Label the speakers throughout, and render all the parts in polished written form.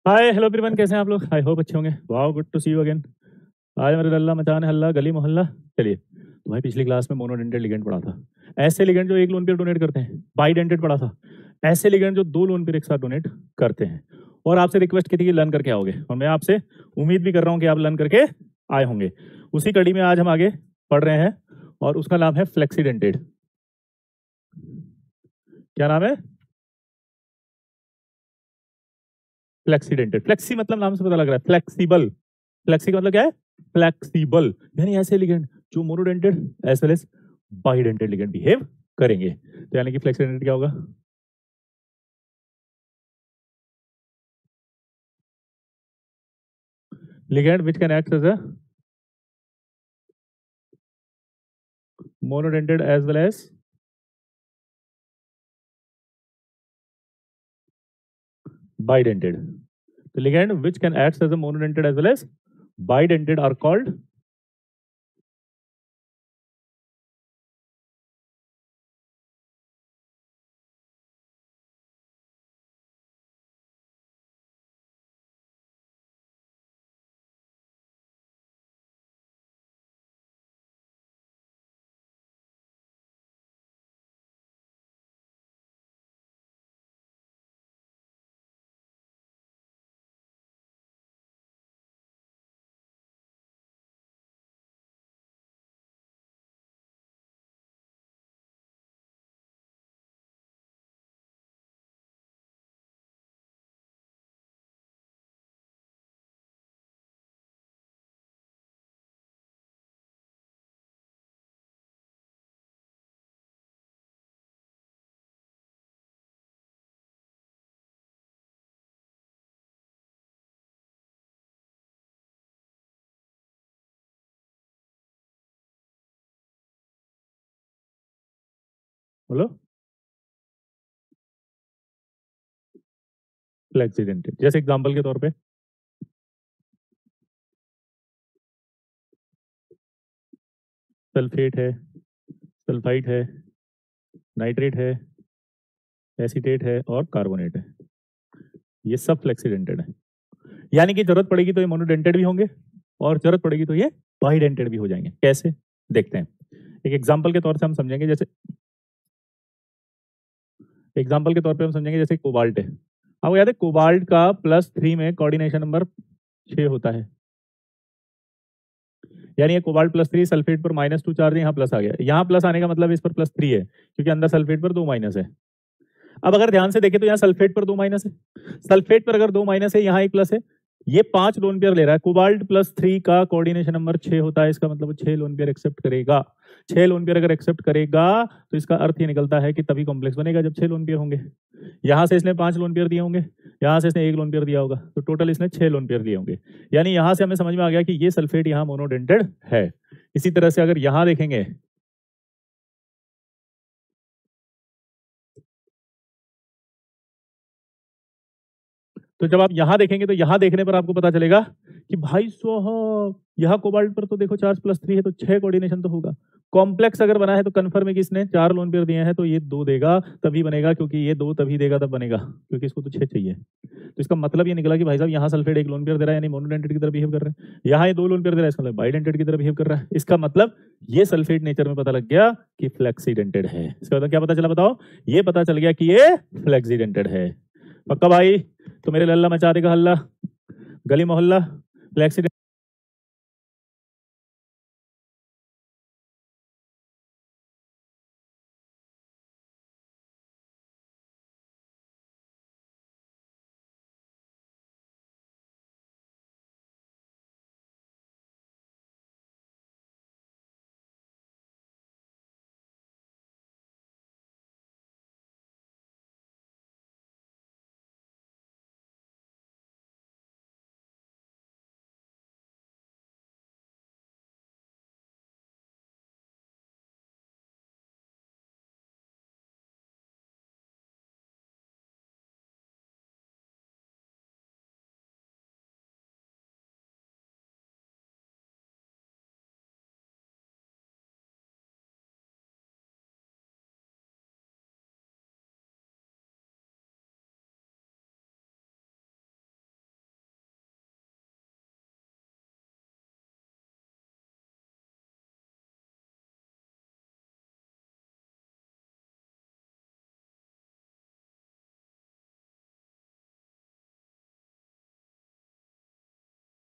Speaker 1: Hi hello everyone, कैसे हैं आप लोग? आई होप अच्छे होंगे। Wow, good to see you again. आज हमारे लल्ला मचान हल्ला गली मोहल्ला। चलिए, तो भाई पिछली क्लास में मोनोडेंटेड लिगेंड पढ़ा था। ऐसे लिगेंड जो एक लोन पेयर डोनेट करते हैं। बाइडेंटेड पढ़ा था। ऐसे लिगेंड जो दो लोन पेयर एक साथ डोनेट करते हैं। और आपसे रिक्वेस्ट की थी कि लर्न करके आओगे, और मैं आपसे उम्मीद भी कर रहा हूँ कि आप लर्न करके आए होंगे। उसी कड़ी में आज हम आगे पढ़ रहे हैं, और उसका नाम है फ्लेक्सीडेंटेड। क्या नाम है? फ्लेक्सीडेंटेड। फ्लेक्सी मतलब नाम से पता लग रहा है, फ्लेक्सिबल। फ्लेक्सी का मतलब क्या है? फ्लेक्सिबल, यानी ऐसे लिगेंड जो monodentated as well as bidentated ligand behave करेंगे। तो यानी कि फ्लेक्सीडेंटेड क्या होगा? Ligand which can act as a monodentated as well as bidentated. तो ligand which can act as a monodentated as well as bidentated are called. बोलो। Flexidentated जैसे example के तौर पे सल्फेट है, सल्फाइड है, नाइट्रेट है, एसीटेट है और कार्बोनेट है। ये सब फ्लेक्सीडेंटेड है। यानी कि जरूरत पड़ेगी तो ये मोनोडेंटेड भी होंगे, और जरूरत पड़ेगी तो ये बाइडेंटेड भी हो जाएंगे। कैसे? देखते हैं। एक एग्जांपल के तौर से हम समझेंगे, जैसे एग्जांपल के तौर पे हम समझेंगे जैसे कोबाल्ट है। आपको याद है कोबाल्ट का +3 में कोऑर्डिनेशन नंबर 6 होता है। यानी ये कोबाल्ट +3, सल्फेट पर -2 चार्ज है, यहाँ प्लस आ गया। यहाँ प्लस आने का मतलब इस पर +3 है, क्योंकि अंदर सल्फेट पर 2 माइनस है। अब अगर ध्यान से देखें तो यहाँ सल्फेट पर 2 माइनस है। सल्फेट पर अगर 2 माइनस है, यहाँ एक प्लस है। ये 5 लोन पेयर ले रहा है। कोबाल्ट +3 का कोऑर्डिनेशन नंबर 6 होता है। इसका मतलब 6 लोन पेयर एक्सेप्ट करेगा। 6 लोन पेयर अगर एक्सेप्ट करेगा तो इसका अर्थ ये निकलता है कि तभी कॉम्प्लेक्स बनेगा जब 6 लोन पेयर होंगे। यहाँ से इसने 5 लोन पेयर दिए होंगे, यहाँ से इसने 1 लोन पेयर दिया होगा, तो टोटल इसने 6 लोन पेयर दिए होंगे। यानी यहाँ से हमें समझ में आ गया कि ये सल्फेट यहाँ मोनोडेंटेड है। इसी तरह से अगर यहाँ देखेंगे, तो जब आप यहां देखेंगे तो यहां देखने पर आपको पता चलेगा कि भाई साहब यहाँ कोबाल्ट पर तो देखो चार्ज +3 है, तो 6 कोऑर्डिनेशन तो होगा। कॉम्प्लेक्स अगर बना है तो कन्फर्म है कि इसने 4 लोन पेयर दिए हैं, तो ये 2 देगा तभी बनेगा, क्योंकि ये 2 तभी देगा तब बनेगा, क्योंकि इसको तो 6 चाहिए। तो इसका मतलब ये निकला कि भाई साहब यहाँ सल्फेट 1 लोन पेयर दे रहा है, यानी मोनोडेंटेड की तरह बिहेव कर रहा है। यहाँ ये 2 लोन पेयर दे रहा है, इसका मतलब बाइडेंटेड की तरह बिहेव कर रहा है। इसका मतलब ये सल्फेट नेचर में पता लग गया कि फ्लेक्सीडेंटेड है। इसका मतलब क्या पता चला बताओ? ये पता चल गया कि ये फ्लेक्सीडेंटेड है। पक्का भाई? तो मेरे लल्ला मचा देगा हल्ला गली मोहल्ला। फ्लैक्सी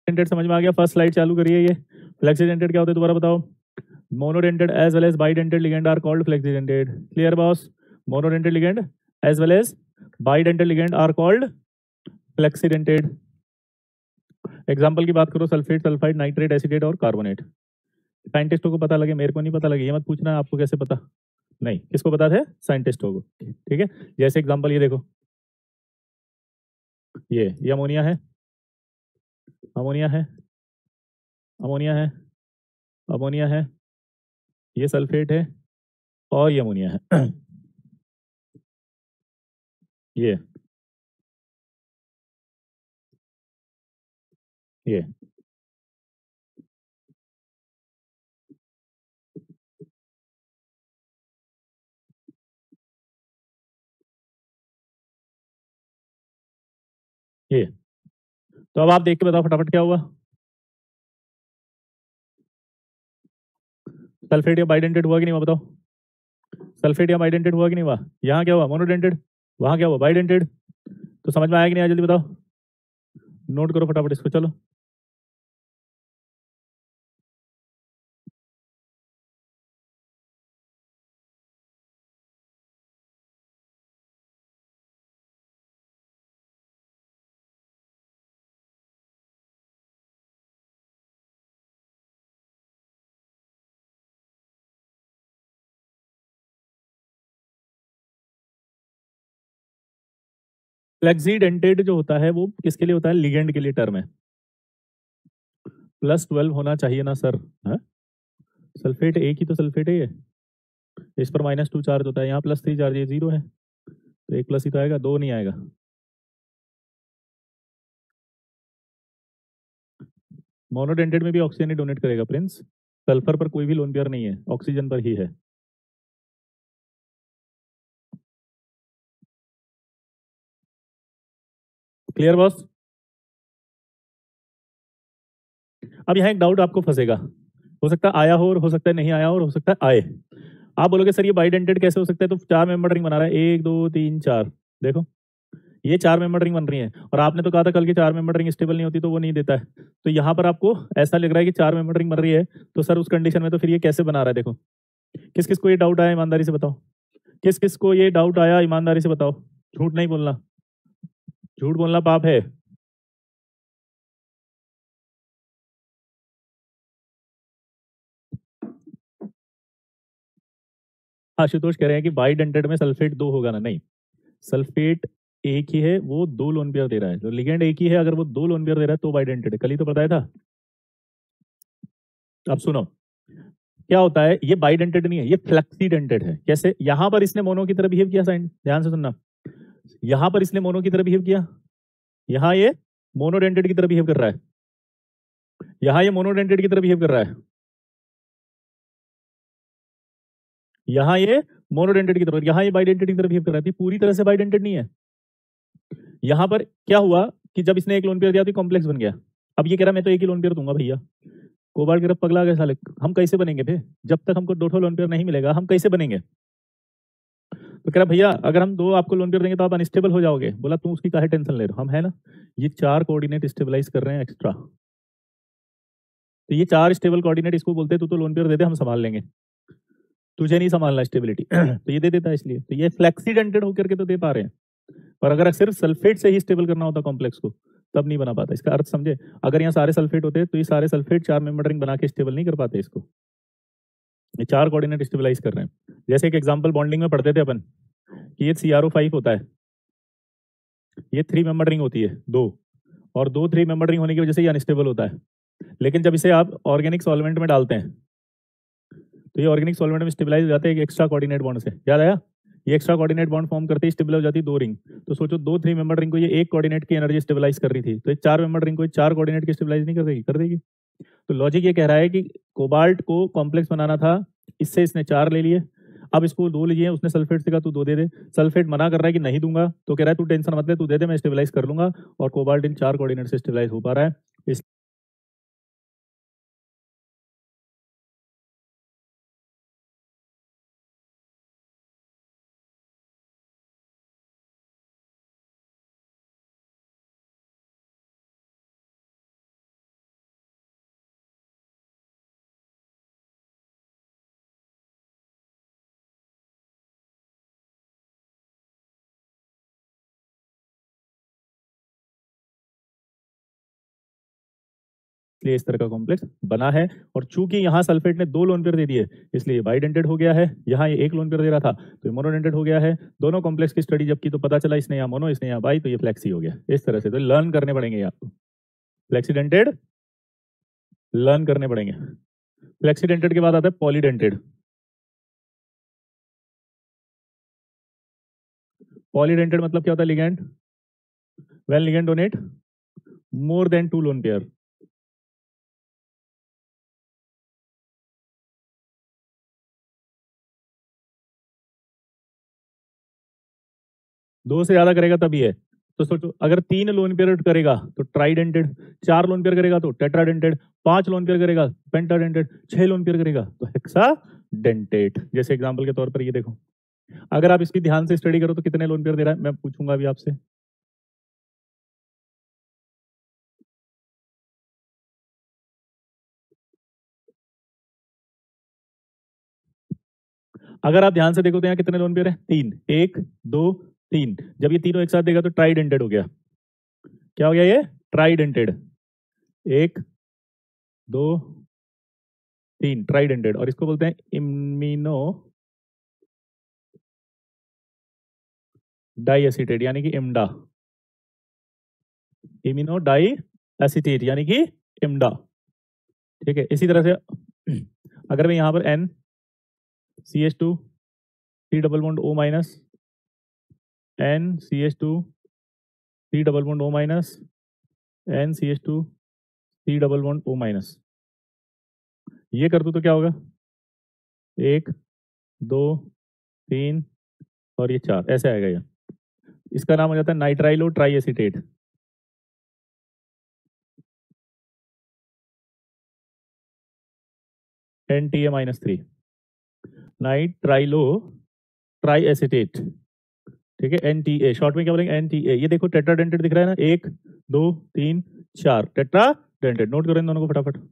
Speaker 1: डेंटेड समझ में आ गया? फर्स्ट स्लाइड चालू करिए। ये फ्लेक्सीडेंटेड क्या होता है दोबारा बताओ? Monodentated as well as bidentated ligand are called flexidentated. Clear boss? Monodentated ligand as well as bidentated ligand are called flexidentated. Example की बात करो, सल्फेट, सल्फाइड, नाइट्रेट, एसिडेट और कार्बोनेट। साइंटिस्टों को पता लगे, मेरे को नहीं पता लगे, ये मत पूछना आपको कैसे पता। नहीं, किसको पता थे? साइंटिस्टों को। ठीक है, जैसे एग्जाम्पल ये देखो, ये अमोनिया है, अमोनिया है, अमोनिया है, अमोनिया है, ये सल्फेट है और ये अमोनिया है। ये ये ये तो अब आप देख के बताओ फटाफट क्या हुआ? सल्फेट या बाइडेंटेड हुआ कि नहीं हुआ बताओ? सल्फेट या बाइडेंटेड हुआ कि नहीं हुआ? यहाँ क्या हुआ? मोनोडेंटेड। वहां क्या हुआ? बाइडेंटेड। तो समझ में आया कि नहीं आया? जल्दी बताओ, नोट करो फटाफट इसको, चलो। फ्लेक्सीडेंटेड जो होता है वो किसके लिए होता है? लिगेंड के लिए टर्म है। +12 होना चाहिए ना सर? हाँ, सल्फेट एक ही तो सल्फेट है ये। इस पर -2 चार्ज होता है, यहाँ +3 चार्ज, ये 0 है, तो एक प्लस ही तो आएगा, दो नहीं आएगा। मोनोडेंटेड में भी ऑक्सीजन ही डोनेट करेगा प्रिंस। सल्फर पर कोई भी लोन पेयर नहीं है, ऑक्सीजन पर ही है। Clear boss? अब यहाँ एक डाउट आपको फंसेगा, हो सकता है आया हो और हो सकता है नहीं आया हो और हो सकता है आए। आप बोलोगे सर ये बाइडेंटेड कैसे हो सकता है? तो 4 मेंबर रिंग बना रहा है, 1 2 3 4, देखो ये 4 मेंबर रिंग बन रही है, और आपने तो कहा था कल की 4 मेंबर रिंग स्टेबल नहीं होती तो वो नहीं देता है। तो यहाँ पर आपको ऐसा लग रहा है कि 4 मेंबर रिंग बन रही है, तो सर उस कंडीशन में तो फिर ये कैसे बना रहा है? देखो, किस किस को ये डाउट आया ईमानदारी से बताओ? किस किस को ये डाउट आया ईमानदारी से बताओ? झूठ नहीं बोलना, झूठ बोलना पाप है। आशुतोष कह रहे हैं कि बाइडेंटेड में सल्फेट 2 होगा ना? नहीं, सल्फेट एक ही है, वो 2 लोन पेयर दे रहा है, तो लिगेंड एक ही है, अगर वो 2 लोन पेयर दे रहा है तो बाइडेंटेड है। कल ही तो बताया था। अब सुनो, क्या होता है, ये बाइडेंटेड नहीं है, ये फ्लेक्सीडेंटेड है। कैसे? यहां पर इसने मोनो की तरह बिहेव किया, साइन ध्यान से सुनना, यहां पर इसने मोनो की तरह बिहेव किया, यहाँ ये मोनोडेंटेड की तरह बिहेव कर रहा है, यहाँ ये मोनोडेंटेड की तरह बिहेव कर रहा है, यहाँ ये मोनोडेंटेड की तरह, यहाँ ये बाइडेंटेड की तरह बिहेव कर रहा है। तो पूरी तरह से बाइडेंटेड नहीं है। यहाँ पर क्या हुआ कि जब इसने एक लोन पेयर दिया तो कॉम्प्लेक्स बन गया। अब ये कह रहा मैं तो एक ही लोन पेयर दूंगा भैया। कोबाल्ट की तरफ पगला गया साले, हम कैसे बनेंगे फिर? जब तक हमको 2 लोन पेयर नहीं मिलेगा हम कैसे बनेंगे? तो कह रहा भैया अगर हम 2 आपको लोन पेयर देंगे तो आप अनस्टेबल हो जाओगे। बोला तू उसकी काहे टेंशन ले रहे हो, हम है ना। ये 4 कोऑर्डिनेट स्टेबलाइज कर रहे हैं एक्स्ट्रा, तो ये 4 स्टेबल कोऑर्डिनेट इसको बोलते हैं तू तो लोन पेयर दे दे हम संभाल लेंगे, तुझे नहीं संभालना स्टेबिलिटी। तो ये दे देता है, इसलिए तो ये फ्लेक्सीडेंटेड होकर के तो दे पा रहे हैं। पर अगर सिर्फ सल्फेट से ही स्टेबल करना होता कॉम्प्लेक्स को तब नहीं बना पाता। इसका अर्थ समझे? अगर यहाँ सारे सल्फेट होते तो ये सारे सल्फेट 4 मेंबर रिंग बना के स्टेबल नहीं कर पाते इसको। ये 4 कोऑर्डिनेट स्टेबलाइज कर रहे हैं। जैसे एक एग्जांपल बॉन्डिंग में पढ़ते थे अपन कि ये CrO5 होता है, ये 3 मेंबर रिंग होती है, दो, और दो 3 मेंबर रिंग होने की वजह से ये अनस्टेबल होता है। लेकिन जब इसे आप ऑर्गेनिक सॉल्वेंट में डालते हैं तो ये ऑर्गेनिक सॉल्वेंट में स्टेबलाइज हो जाते हैं एक एक्स्ट्रा कोऑर्डिनेट बॉन्ड से। याद आया? ये एक्स्ट्रा कोऑर्डिनेट बॉन्ड फॉर्म करते ही स्टेबल हो जाती है 2 रिंग। तो सोचो 2 3 मेंबर रिंग को ये एक कोऑर्डिनेट की एनर्जी स्टेबलाइज कर रही थी, तो एक 4 मेंबर रिंग को 4 कोऑर्डिनेट की स्टेबलाइज नहीं कर देगी? कर देगी। तो लॉजिक ये कह रहा है कि कोबाल्ट को कॉम्प्लेक्स बनाना था, इससे इसने 4 ले लिए, अब इसको 2 लिए, उसने सल्फेट से कहा तू 2 दे दे। सल्फेट मना कर रहा है कि नहीं दूंगा, तो कह रहा है तू टेंशन मत ले, तू दे दे मैं स्टेबलाइज कर लूंगा, और कोबाल्ट इन 4 कोऑर्डिनेट से स्टेबलाइज हो पा रहा है। इस इसलिए इस तरह का कॉम्प्लेक्स बना है। और चूंकि यहाँ सल्फेट ने 2 लोन पेयर दे दिए इसलिए ये बाइडेंटेड हो गया है, यहाँ ये 1 लोन पेयर दे रहा था तो ये मोनोडेंटेड हो गया है। दोनों कॉम्प्लेक्स की स्टडी जब की तो पता चला इसने यहाँ मोनो इसने यहाँ बाई, तो ये फ्लेक्सी हो गया। इस तरह से तो लर्न करने पड़ेंगे आपको, फ्लेक्सीडेंटेड लर्न करने पड़ेंगे। फ्लेक्सीडेंटेड के बाद आता है पॉलीडेंटेड। पॉलीडेंटेड मतलब क्या होता है? Ligand when ligand donate more than 2 lone pair. दो से ज्यादा करेगा तभी है। तो सोचो अगर 3 लोन पेयर करेगा तो ट्राइडेंटेड, 4 लोन पेयर करेगा तो टेट्राडेंटेड, 5 लोन पेयर करेगा पेंटाडेंटेड, 6 लोन पेयर करेगा तो हेक्साडेंटेड। जैसे एग्जांपल के तौर पर ये देखो, अगर आप इसकी ध्यान से स्टडी करो तो कितने लोन पेयर दे रहा है मैं पूछूंगा अभी आपसे। अगर आप ध्यान से देखो तो यहाँ कितने लोन पेयर है? 3, 1 2 3। जब ये तीनों एक साथ देगा तो ट्राइडेंटेड हो गया। क्या हो गया ये? ट्राइडेंटेड। 1 2 3 ट्राइडेंटेड। और इसको बोलते हैं इम्यूनो डाई एसिटेट यानी कि इम्डा। इम्यूनो डाई एसिटेट यानी कि इम्डा। ठीक है, इसी तरह से अगर मैं यहाँ पर NCH2 3 double bond O minus, NCH2 3 double bond O minus, NCH2 3 double bond O minus, ये कर दूं तो क्या होगा? 1 2 3 और ये 4, ऐसे आएगा ये। इसका नाम हो जाता है nitrilo try acetate. NTA-3 nitrilo try acetate. ठीक है, NTA शॉर्ट में क्या बोलेंगे? NTA। ये देखो टेट्राडेंटेड दिख रहा है ना, 1 2 3 4 टेट्राडेंटेड। नोट करो इन दोनों को फटाफट।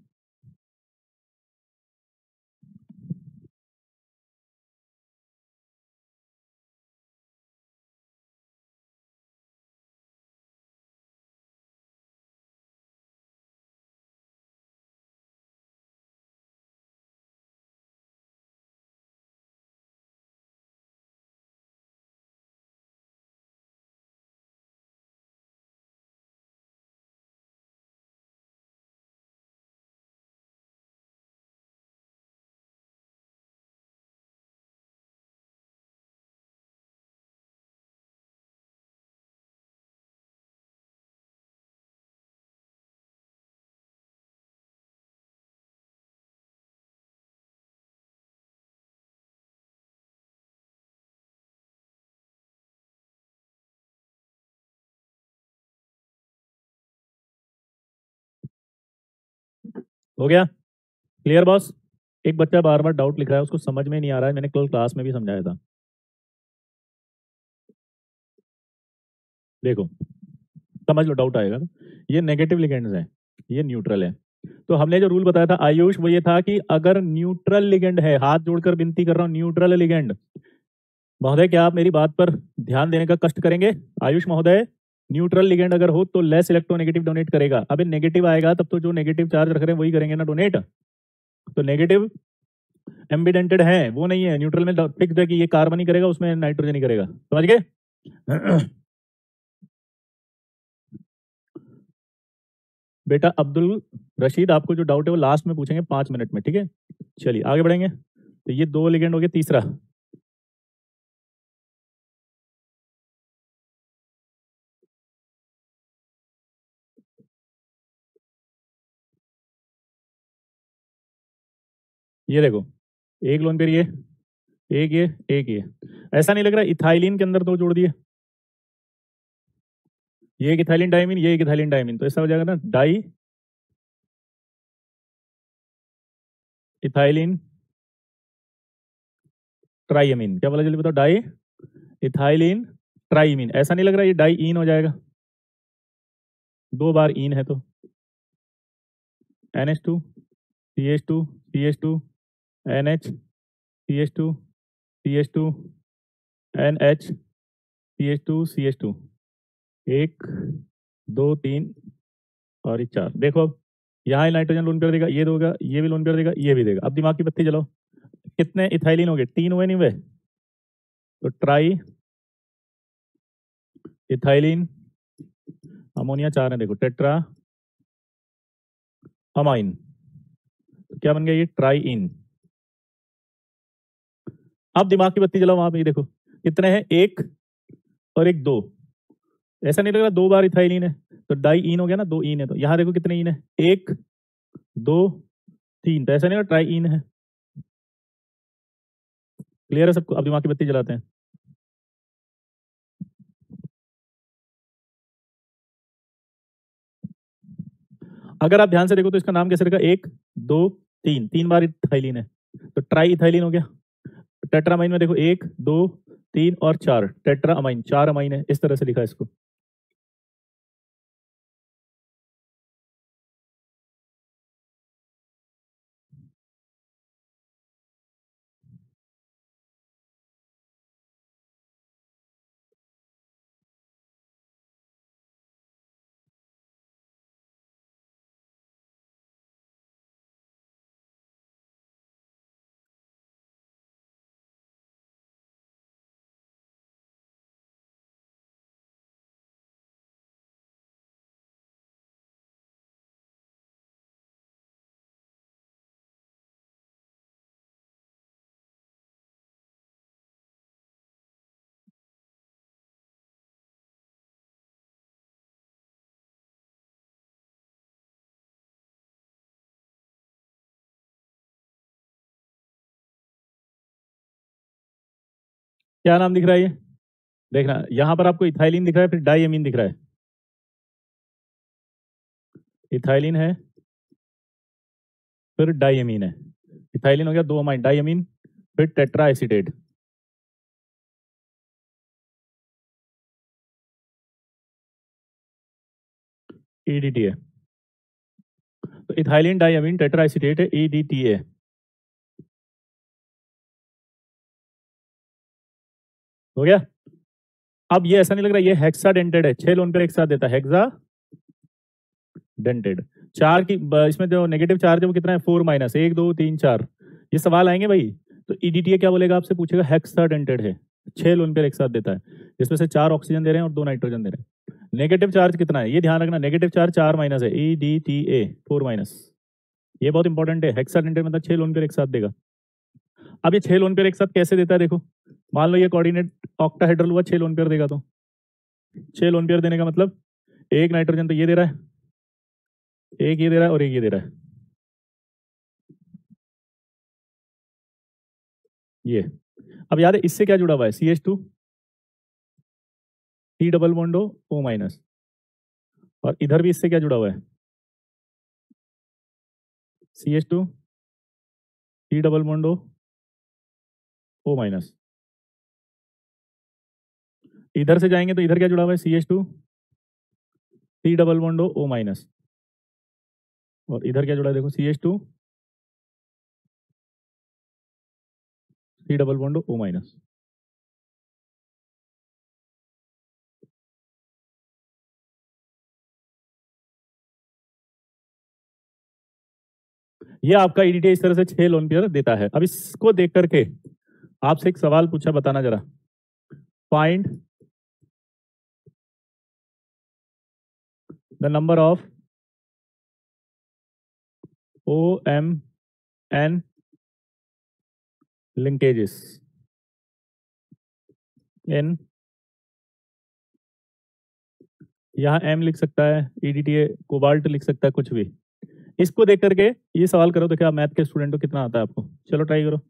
Speaker 1: हो गया क्लियर बॉस? एक बच्चा बार बार डाउट लिख रहा है, उसको समझ में नहीं आ रहा है, मैंने कल क्लास में भी समझाया था। देखो समझ लो, डाउट आएगा ना। ये नेगेटिव लिगेंड्स हैं, ये न्यूट्रल है। तो हमने जो रूल बताया था आयुष, वो ये था कि अगर न्यूट्रल लिगेंड है, हाथ जोड़कर विनती कर रहा हूं, न्यूट्रल लिगेंड, महोदय क्या आप मेरी बात पर ध्यान देने का कष्ट करेंगे? आयुष महोदय, न्यूट्रल लिगेंड अगर हो तो लेस इलेक्ट्रोनेगेटिव डोनेट करेगा। अबे नेगेटिव आएगा तब तो जो नेगेटिव चार्ज रख रहे हैं वही करेंगे ना डोनेट। तो नेगेटिव एम्बिडेंटेड है, वो नहीं है। न्यूट्रल में फिक्स्ड है कि ये कार्बन ही करेगा, उसमें नाइट्रोजन ही करेगा। समझ गए? बेटा अब्दुल रशीद, आपको जो डाउट है वो लास्ट में पूछेंगे 5 मिनट में, ठीक है? चलिए आगे बढ़ेंगे। तो ये 2 लिगेंड हो गए। तीसरा ये देखो, एक लोन पेयर ये, एक ये, एक ये। ऐसा नहीं लग रहा इथाइलिन के अंदर 2 जोड़ दिए? ये एक इथाइलिन डाइमीन, ये एक इथाइलिन डाइमीन, तो ऐसा हो जाएगा ना डाई इथाइलिन ट्राइमीन। क्या बोला जल्दी बताओ? Diethylenetriamine. ऐसा नहीं लग रहा ये डाई इन हो जाएगा? 2 बार इन है तो NH2 CH2 CH2 NH CH2 CH2 NH CH2 CH2, 1 2 3 और ये 4। देखो अब यहाँ नाइट्रोजन लोन पेयर देगा, ये दोगा, ये भी लोन पेयर देगा, ये भी देगा। अब दिमाग की बत्ती जलाओ। कितने इथाइलिन हो गए? 3 हुए नहीं हुए? तो ट्राई इथाइलिन अमोनिया 4 है, देखो टेट्रा अमाइन। तो क्या बन गया? ये ट्राई इन। अब दिमाग की बत्ती जलाओ, वहां पे ये देखो कितने हैं, एक और एक, दो। ऐसा नहीं लग रहा 2 बार इथाइलिन है? तो डाई इन हो गया ना, 2 इन है। तो यहाँ देखो कितने इन है, एक, दो, तीन। तो ऐसा नहीं लग रहा ट्राई इन है? क्लियर है सबको? अब दिमाग की बत्ती जलाते हैं। अगर आप ध्यान से देखो तो इसका नाम कैसे रहेगा? एक, दो, तीन, 3 बार इथाइलिन है, तो ट्राई इथाइलिन हो गया। टेट्रामाइन में देखो एक, दो, तीन और चार, टेट्रा अमाइन, 4 अमाइन है। इस तरह से लिखा है इसको। क्या नाम दिख रहा है ये? देखना यहाँ पर आपको इथाइलिन दिख रहा है, फिर डाइअमीन दिख रहा है। इथाइलिन है, फिर डाइअमीन है। इथाइलिन हो गया, 2 अमाइन, डाइअमीन, फिर टेट्रा एसीटेट। ईडीटीए। तो इथाइलिन डाइअमीन टेट्रा एसीटेट है, ईडीटीए। हो गया? अब ये ऐसा नहीं लग रहा ये हेक्सा डेंटेड है? 6 लोन पेयर एक साथ देता है, हेक्सा डेंटेड। चार की इसमें जो नेगेटिव चार्ज है वो कितना है? 4 माइनस, 1 2 3 4। ये सवाल आएंगे भाई। तो ईडीटीए क्या बोलेगा? आपसे पूछेगा हेक्सा डेंटेड है, 6 लोन पेयर एक साथ देता है, जिसमें से 4 ऑक्सीजन दे रहे हैं और 2 नाइट्रोजन दे रहे हैं। नेगेटिव चार्ज कितना है ये ध्यान रखना, नेगेटिव चार्ज 4 माइनस है, ईडीटीए 4 माइनस। ये बहुत इंपॉर्टेंट है, हेक्सा डेंटेड मतलब 6 लोन पेयर एक साथ देगा। अब ये 6 लोन पेयर एक साथ कैसे देता है देखो। मान लो ये कोऑर्डिनेट ऑक्टाहेड्रल हुआ, 6 लोन पेयर देगा। तो 6 लोन पेयर देने का मतलब एक नाइट्रोजन तो ये दे रहा है, एक ये दे रहा है और एक ये दे रहा है। ये अब याद है इससे क्या जुड़ा हुआ है? CH2 C double bond O minus. और इधर भी इससे क्या जुड़ा हुआ है? CH2 C double bond O minus. इधर से जाएंगे तो इधर क्या जुड़ा हुआ है? CH2 C double bond O minus. और इधर क्या जुड़ा है देखो? CH2 C double bond O minus. ये आपका ईडीटी इस तरह से 6 लोन पेयर देता है। अब इसको देख करके आपसे एक सवाल पूछा, बताना जरा। Find the number of OMN linkages in, यहाँ M लिख सकता है, EDTA कोबाल्ट लिख सकता है, कुछ भी। इसको देख करके ये सवाल करो तो क्या मैथ के स्टूडेंट को कितना आता है आपको? चलो ट्राई करो।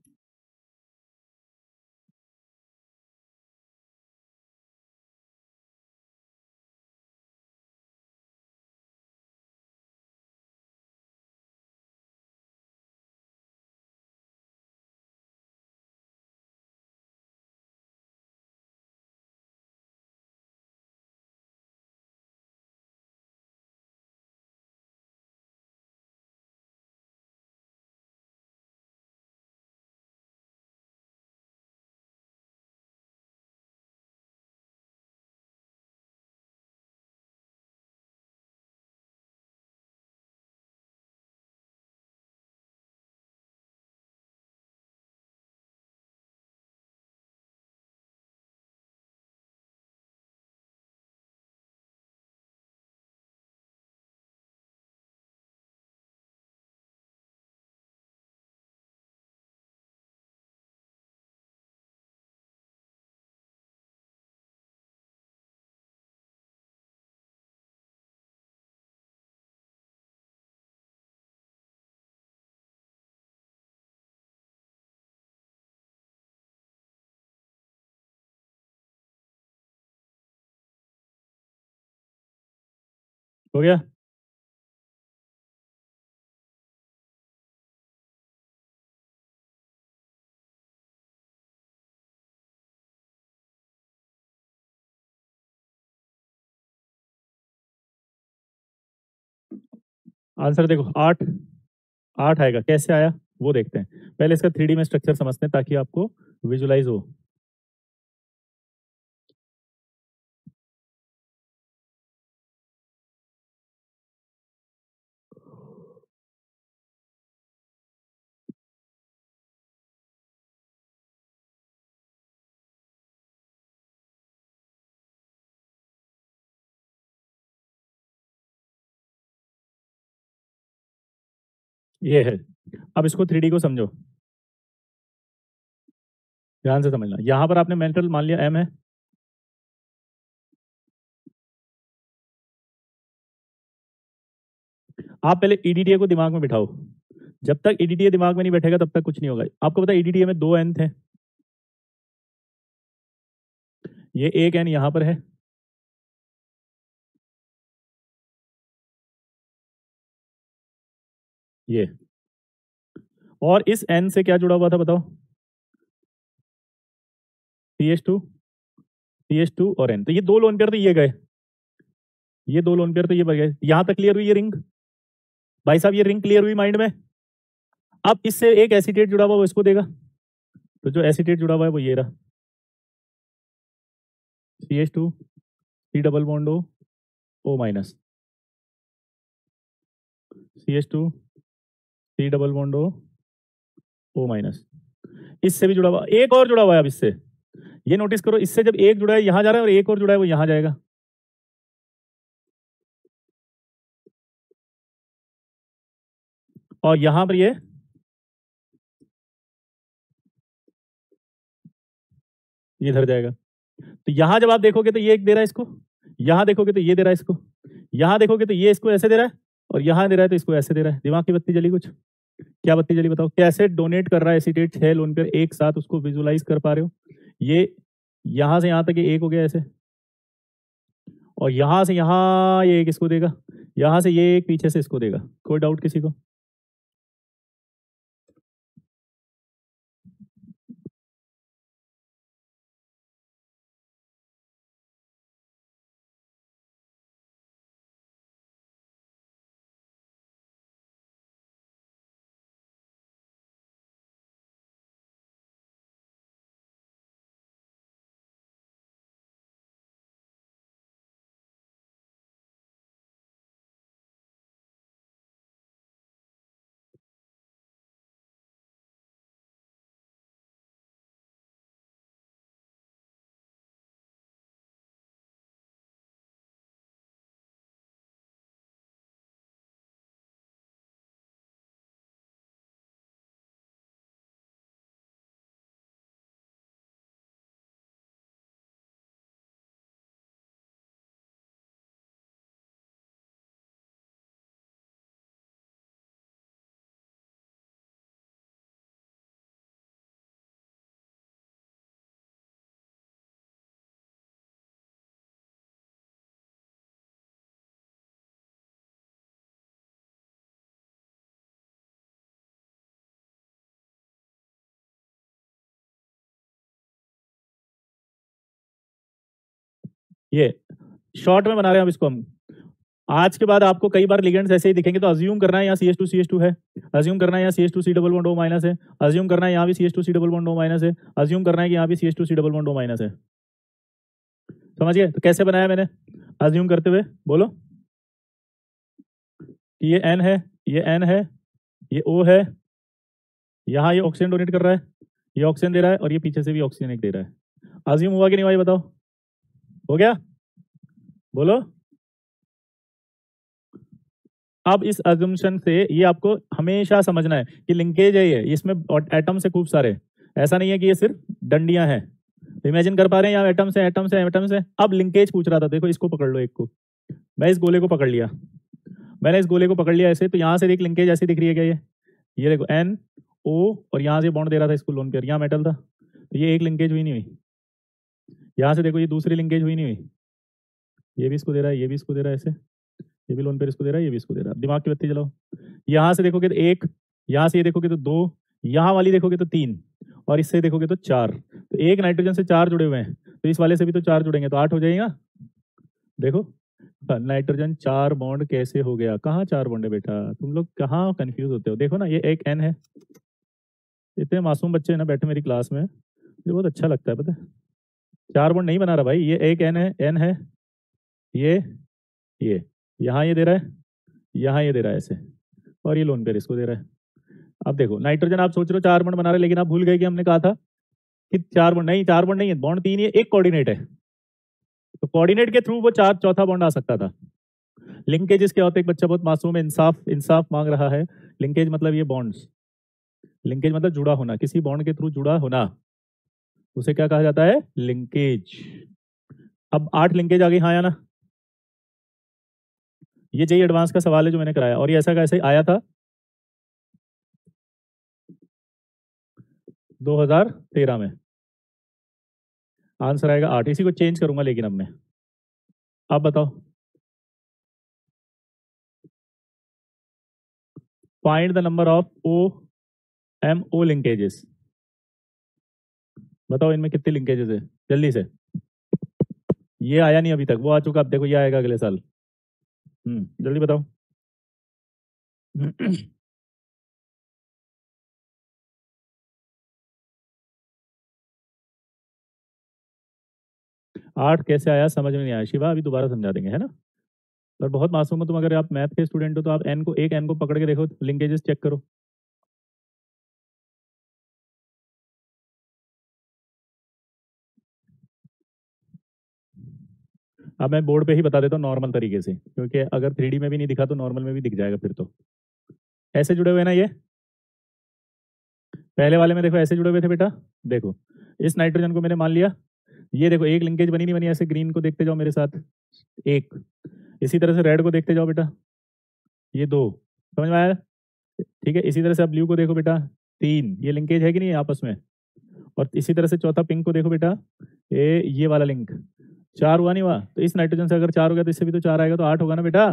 Speaker 1: हो गया? आंसर देखो 8, 8 आएगा। कैसे आया वो देखते हैं। पहले इसका 3D में स्ट्रक्चर समझते हैं ताकि आपको विजुलाइज हो। ये है। अब इसको 3D को समझो, ध्यान से समझना। यहां पर आपने मेंटल मान लिया m है। आप पहले ईडीटीए को दिमाग में बिठाओ। जब तक ईडीटीए दिमाग में नहीं बैठेगा तब तक कुछ नहीं होगा। आपको पता है ईडीटीए में 2 n थे। ये एक n यहां पर है। ये और इस n से क्या जुड़ा हुआ था बताओ? CH2, CH2 और n। तो ये 2 लोन पेयर तो ये गए, ये 2 लोन पेयर तो ये बच गए। यहां तक क्लियर हुई ये रिंग? भाई साहब ये रिंग क्लियर हुई माइंड में? अब इससे एक एसीटेट जुड़ा हुआ वो इसको देगा। तो जो एसीटेट जुड़ा हुआ है वो ये रहा, CH2 C double bond O minus, CH2 C double bond O minus. इससे भी जुड़ा हुआ एक और जुड़ा हुआ है। अब इससे ये नोटिस करो, इससे जब एक जुड़ा है यहां जा रहा है और एक और जुड़ा है वो यहां जाएगा। और यहां पर ये इधर जाएगा। तो यहां जब आप देखोगे तो ये एक दे रहा है इसको, यहां देखोगे तो ये दे रहा है इसको, यहां देखोगे तो ये इसको ऐसे दे रहा है, और यहां दे रहा है तो इसको ऐसे दे रहा है। दिमाग की बत्ती जली कुछ? क्या बत्ती जली बताओ? कैसे डोनेट कर रहा है एसीटेट 6 लोन पेयर एक साथ, उसको विजुलाइज कर पा रहे हो? ये यहां से यहां तक ये एक हो गया ऐसे, और यहां से यहां ये एक इसको देगा, यहां से ये एक पीछे से इसको देगा। कोई डाउट किसी को? ये शॉर्ट में बना रहे हैं अब इसको हम। आज के बाद आपको कई बार लिगेंड्स ऐसे ही दिखेंगे तो अज्यूम करना है यहाँ CH2 है, अज्यूम करना है यहाँ CH2 C double bond O minus है, अज्यूम करना है यहाँ भी CH2 C double bond O minus है, अज्यूम करना है कि यहाँ भी CH2 C double bond O minus है। समझ गए? तो कैसे बनाया मैंने अज्यूम करते हुए, बोलो? कि ये N है, ये N है, ये O है, यहाँ ये ऑक्सीजन डोनेट कर रहा है, ये ऑक्सीजन दे रहा है, और ये पीछे से भी ऑक्सीजन एक दे रहा है। अज्यूम हुआ कि नहीं भाई बताओ? हो गया? बोलो। अब इस अजम्पशन से ये आपको हमेशा समझना है कि लिंकेज है ये, इसमें एटम से खूब सारे, ऐसा नहीं है कि ये सिर्फ डंडियां हैं। इमेजिन कर पा रहे हैं यहाँ एटम से एटम से एटम से। अब लिंकेज पूछ रहा था, देखो इसको पकड़ लो एक को। मैं इस गोले को पकड़ लिया, मैंने इस गोले को पकड़ लिया ऐसे, तो यहाँ से एक लिंकेज ऐसी दिख रही है क्या? ये देखो एन ओ, और यहाँ से बॉन्ड दे रहा था इसको लोन पेयर, यहाँ मेटल था, तो ये एक लिंकेज हुई नहीं हुई। यहाँ से देखो ये दूसरी लिंकेज हुई नहीं हुई, ये भी इसको दे रहा है, ये भी इसको दे रहा है ऐसे, ये भी लोन पेयर इसको दे रहा है, ये भी इसको दे रहा है। दिमाग की बत्ती जलाओ। यहाँ से देखोगे तो 1, यहाँ से ये देखोगे तो 2, यहाँ वाली देखोगे तो 3, और इससे देखोगे तो 4। तो एक नाइट्रोजन से 4 जुड़े हुए हैं, तो इस वाले से भी तो 4 जुड़ेंगे, तो 8 हो जाएगा। देखो नाइट्रोजन 4 बॉन्ड कैसे हो गया? कहाँ 4 बॉन्ड है बेटा? तुम लोग कहाँ कंफ्यूज होते हो? देखो ना, ये एक एन है। इतने मासूम बच्चे हैं ना बैठे मेरी क्लास में, ये बहुत अच्छा लगता है, पता है। 4 बॉन्ड नहीं बना रहा भाई, ये एक एन है, एन है, ये यहाँ ये दे रहा है, यहाँ ये दे रहा है ऐसे, और ये लोन पेयर इसको दे रहा है। अब देखो नाइट्रोजन आप सोच रहे हो 4 बॉन्ड बना रहे, लेकिन आप भूल गए कि हमने कहा था कि 4 बॉन्ड नहीं, 4 बॉन्ड नहीं है, बॉन्ड 3 ही है, एक कोऑर्डिनेट है। तो कोऑर्डिनेट के थ्रू वो 4 चौथा बॉन्ड आ सकता था। लिंकेजेस क्या होते हैं? एक बच्चा बहुत मासूम है, इंसाफ इंसाफ मांग रहा है। लिंकेज मतलब ये बॉन्ड्स, लिंकेज मतलब जुड़ा होना, किसी बॉन्ड के थ्रू जुड़ा होना, उसे क्या कहा जाता है? लिंकेज। अब 8 लिंकेज आ गई, हाँ या ना? ये जेई एडवांस का सवाल है जो मैंने कराया, और ये ऐसा कैसे आया था? 2013 में। आंसर आएगा 8। इसी को चेंज करूंगा लेकिन अब मैं, आप बताओ। Find the number of OMO linkages. बताओ इनमें कितने लिंकेजेस है, जल्दी से। ये आया नहीं अभी तक, वो आ चुका, अब देखो ये आएगा अगले साल। जल्दी बताओ। 8 कैसे आया समझ में नहीं आया शिवा, अभी दोबारा समझा देंगे, है ना। पर बहुत मासूम हो तुम, अगर आप मैथ के स्टूडेंट हो तो आप एन को, एक एन को पकड़ के देखो, लिंकेजेस चेक करो। अब मैं बोर्ड पे ही बता देता हूँ नॉर्मल तरीके से, क्योंकि अगर 3D में भी नहीं दिखा तो नॉर्मल में भी दिख जाएगा फिर तो। ऐसे जुड़े हुए ना ये, पहले वाले में देखो ऐसे जुड़े हुए थे बेटा। देखो इस नाइट्रोजन को मैंने मान लिया, ये देखो एक लिंकेज बनी नहीं बनी, ऐसे ग्रीन को देखते जाओ मेरे साथ, एक। इसी तरह से रेड को देखते जाओ बेटा, ये 2। समझ में आया? ठीक है, इसी तरह से आप ब्लू को देखो बेटा, 3। ये लिंकेज है कि नहीं आपस में? और इसी तरह से चौथा पिंक को देखो बेटा, ये वाला लिंक। 4 हुआ नहीं हुआ? तो इस नाइट्रोजन से अगर 4 हो गया तो इससे भी तो 4 आएगा, तो 8 होगा ना बेटा।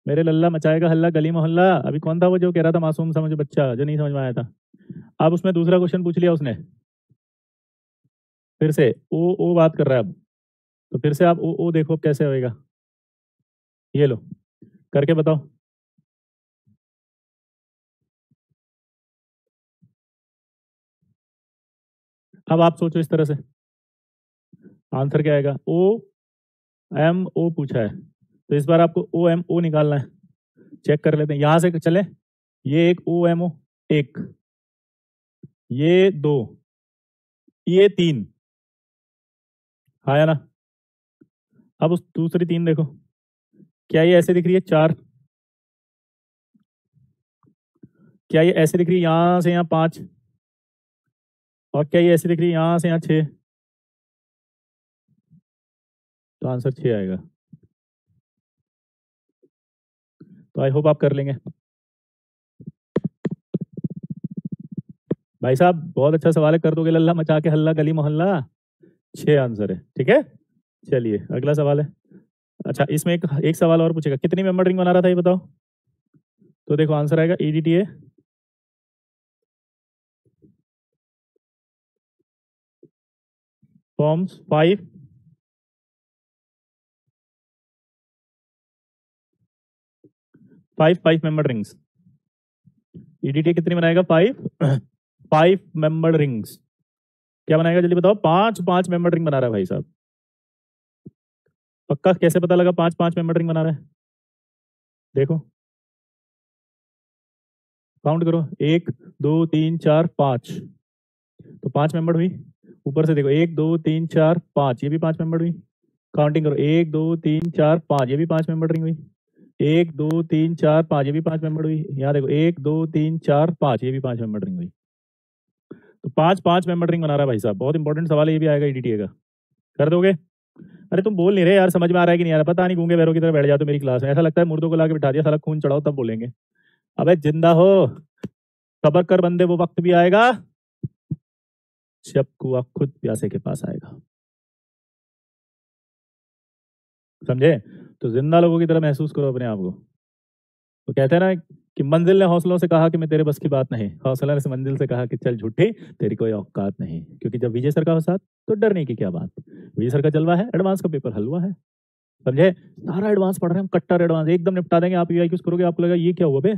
Speaker 1: मेरे लल्ला मचाएगा हल्ला गली मोहल्ला। अभी कौन था वो जो कह रहा था मासूम समझ बच्चा, जो नहीं समझ में आया था? अब उसमें दूसरा क्वेश्चन पूछ लिया उसने, फिर से ओ बात कर रहा है अब, तो फिर से आप ओ देखो अब कैसे होएगा। ये लो, करके बताओ। अब आप सोचो इस तरह से, आंसर क्या आएगा? OMO पूछा है, तो इस बार आपको OMO निकालना है। चेक कर लेते हैं यहां से चले। ये एक OMO, एक, ये 2, ये 3, हाँ या ना? अब उस दूसरी 3 देखो, क्या ये ऐसे दिख रही है 4? क्या ये ऐसे दिख रही है यहां से यहाँ 5? और क्या ये ऐसे दिख रही है यहां से यहाँ 6? तो आंसर 6 आएगा। तो आई होप आप कर लेंगे। भाई साहब बहुत अच्छा सवाल है, कर दोगे लल्ला मचा के हल्ला गली मोहल्ला। 6 आंसर है, ठीक है। चलिए अगला सवाल है। अच्छा इसमें एक एक सवाल और पूछेगा, कितनी मेंबर रिंग बना रहा था ये बताओ। तो देखो आंसर आएगा EDTA forms 5 member rings. EDTA कितनी बनाएगा? 5 मेंबर रिंग्स। क्या बनाएगा जल्दी बताओ? 5 मेंबर रिंग बना रहा है भाई साहब। पक्का? कैसे पता लगा 5 मेंबर रिंग बना रहा है? देखो काउंट करो, 1 2 3 4 5, तो 5 मेंबर हुई। ऊपर से देखो 1 2 3 4 5, ये भी 5 मेंबर हुई। काउंटिंग करो, 1 2 3 4 5, ये भी 5 मेंबर रिंग हुई। 1 2 3 4 5, ये भी 5 मेंबर हुई। यहाँ देखो 1 2 3 4 5, ये भी 5 मेंबर रिंग हुई। तो 5 मेंबर रिंग बना रहा है भाई साहब। बहुत इंपॉर्टेंट सवाल है, ये भी आएगा EDTA का। कर दोगे? अरे तुम बोल नहीं रहे यार, समझ में आ रहा है कि नहीं आ रहा? पता नहीं, गूंगे बैरों की तरह बैठ जाते हो मेरी क्लास में, ऐसा लगता है मुर्दों को लाके बिठा दिया, साला खून चढ़ाओ तब बोलेंगे। अबे जिंदा हो, सबर कर बंदे, वो वक्त भी आएगा जब कुआं खुद प्यासे के पास आएगा। समझे? तो जिंदा लोगों की तरह महसूस करो अपने आप को। तो कहते हैं ना कि मंजिल ने हौसलों से कहा कि मैं तेरे बस की बात नहीं, हौसला ने से मंजिल से कहा कि चल झूठी, तेरी कोई औकात नहीं। क्योंकि जब विजय सर का हो साथ तो डरने की क्या बात। विजय सर का जलवा है, एडवांस का पेपर हलवा है, समझे। सारा एडवांस पढ़ रहे हैं हम, कट्टर एडवांस एकदम निपटा देंगे। आप यूआई करोगे, आपको लगेगा ये क्या हुआ बे,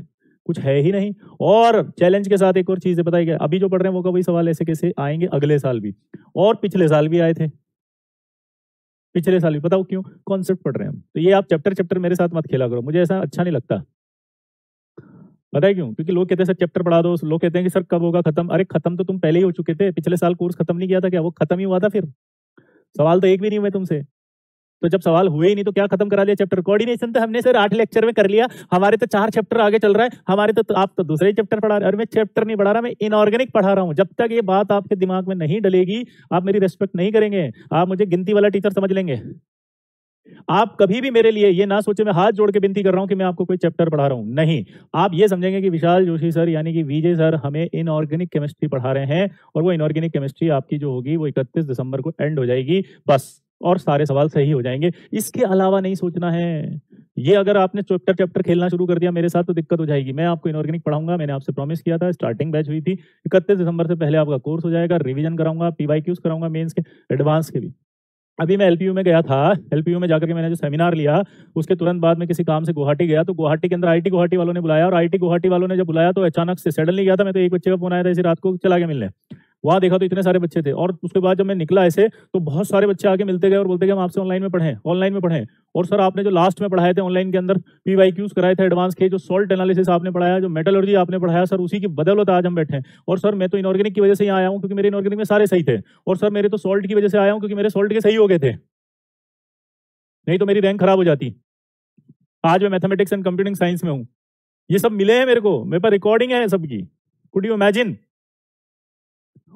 Speaker 1: कुछ है ही नहीं। और चैलेंज के साथ एक और चीज है, बताइए क्या, अभी जो पढ़ रहे हैं वो का वही सवाल ऐसे कैसे आएंगे अगले साल भी, और पिछले साल भी आए थे। पिछले साल भी, बताओ क्यों, कॉन्सेप्ट पढ़ रहे हैं हम। तो ये आप चैप्टर चैप्टर मेरे साथ मत खेला करो, मुझे ऐसा अच्छा नहीं लगता। पता है क्यों, क्योंकि लोग कहते हैं सर चैप्टर पढ़ा दो, लोग कहते हैं कि सर कब होगा खत्म। अरे खत्म तो तुम पहले ही हो चुके थे, पिछले साल कोर्स खत्म नहीं किया था क्या, वो खत्म ही हुआ था। फिर सवाल तो एक भी नहीं हुए तुमसे, तो जब सवाल हुए ही नहीं तो क्या खत्म करा लिया चैप्टर। कोऑर्डिनेशन तो हमने सर 8 लेक्चर में कर लिया, हमारे तो 4 चैप्टर आगे चल रहा है, हमारे तो आप तो दूसरे चैप्टर पढ़ा रहे हैं। और मैं चैप्टर नहीं पढ़ा रहा, मैं इनऑर्गेनिक पढ़ा रहा हूं। जब तक ये बात आपके दिमाग में नहीं डलेगी, आप मेरी रेस्पेक्ट नहीं करेंगे, आप मुझे गिनती वाला टीचर समझ लेंगे। आप कभी भी मेरे लिए ये ना सोचे, मैं हाथ जोड़ के विनती कर रहा हूं कि मैं आपको कोई चैप्टर पढ़ा रहा हूं, नहीं। आप ये समझेंगे कि विशाल जोशी सर यानी कि विजय सर हमें इनऑर्गेनिक केमिस्ट्री पढ़ा रहे हैं, और वो इनऑर्गेनिक केमिस्ट्री आपकी जो होगी वो 31 दिसंबर को एंड हो जाएगी बस, और सारे सवाल सही हो जाएंगे। इसके अलावा नहीं सोचना है। ये अगर आपने चैप्टर चैप्टर खेलना शुरू कर दिया मेरे साथ तो दिक्कत हो जाएगी। मैं आपको इनऑर्गेनिक पढ़ाऊंगा, मैंने आपसे प्रॉमिस किया था, स्टार्टिंग बैच हुई थी, 31 दिसंबर से पहले आपका कोर्स हो जाएगा। रिवीजन कराऊंगा, पीवाईक्यूज कराऊंगा, मेंस के, एडवांस के भी। अभी मैं एलपीयू में गया था, एलपीयू में जाकर के मैंने जो सेमिनार लिया, उसके तुरंत बाद में किसी काम से गुवाहाटी गया, तो गुवाहाटी के अंदर आईटी गुवाहाटी वालों ने बुलाया, और आईटी गुवाहाटी वालों ने जब बुलाया तो अचानक से सडनली गया था मैं, तो एक बच्चे का फोन आया था, इसी रात को चला गया मिलने। वहां देखा तो इतने सारे बच्चे थे, और उसके बाद जब मैं निकला ऐसे तो बहुत सारे बच्चे आके मिलते गए और बोलते गए हम आपसे ऑनलाइन में पढ़ें, ऑनलाइन में पढ़ें। और सर आपने जो लास्ट में पढ़ाए थे ऑनलाइन के अंदर पीवाईक्यूज कराए थे एडवांस के, जो सॉल्ट एनालिसिस आपने पढ़ाया, जो मेटलर्जी आपने पढ़ाया, सर उसी की बदौलत आज हम बैठे हैं। और सर मैं तो इनऑर्गेनिक की वजह से यहाँ आया हूँ क्योंकि मेरे इनऑर्गेनिक में सारे सही थे, और सर मेरे तो सॉल्ट की वजह से आया हूँ क्योंकि मेरे सॉल्ट के सही हो गए थे, नहीं तो मेरी रैंक खराब हो जाती। आज मैं मैथमेटिक्स एंड कंप्यूटिंग साइंस में हूं, ये सब मिले हैं मेरे को, मेरे पास रिकॉर्डिंग है सबकी। Could you imagine.